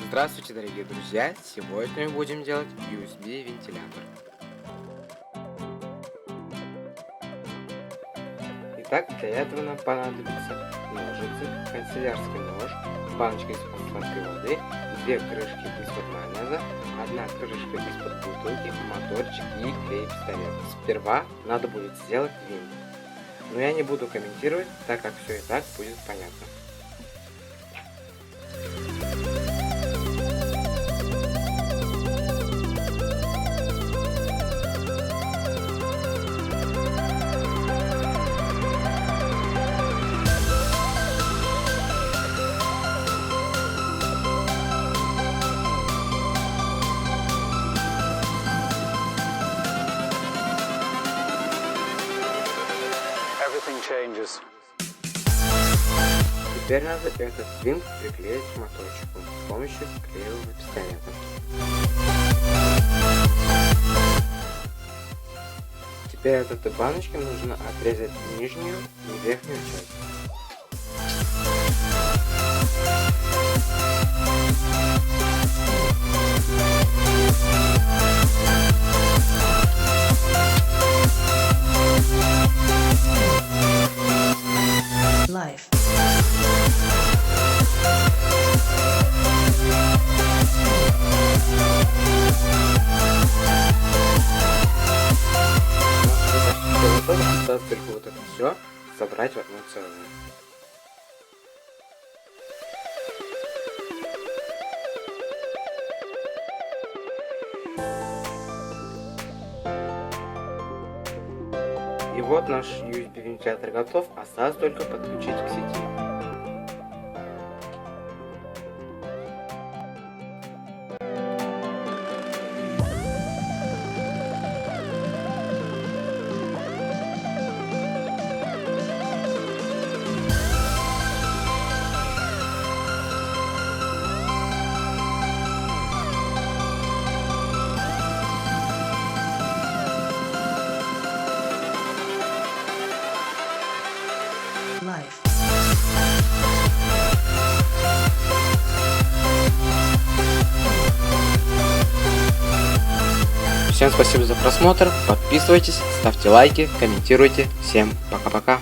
Здравствуйте, дорогие друзья! Сегодня мы будем делать USB вентилятор. Итак, для этого нам понадобится ножницы, канцелярский нож, баночка из-под сладкой воды, 2 крышки из-под майонеза, 1 крышка из-под бутылки, моторчик и клей-пистолет. Сперва надо будет сделать винт, но я не буду комментировать, так как все и так будет понятно. Теперь надо этот винт приклеить к моторчику с помощью клеевого пистолета. Теперь от этой баночки нужно отрезать нижнюю и верхнюю часть. Осталось только вот это все собрать в одно целое. И вот наш USB вентилятор готов, осталось только подключить к сети. Всем спасибо за просмотр, подписывайтесь, ставьте лайки, комментируйте. Всем пока-пока.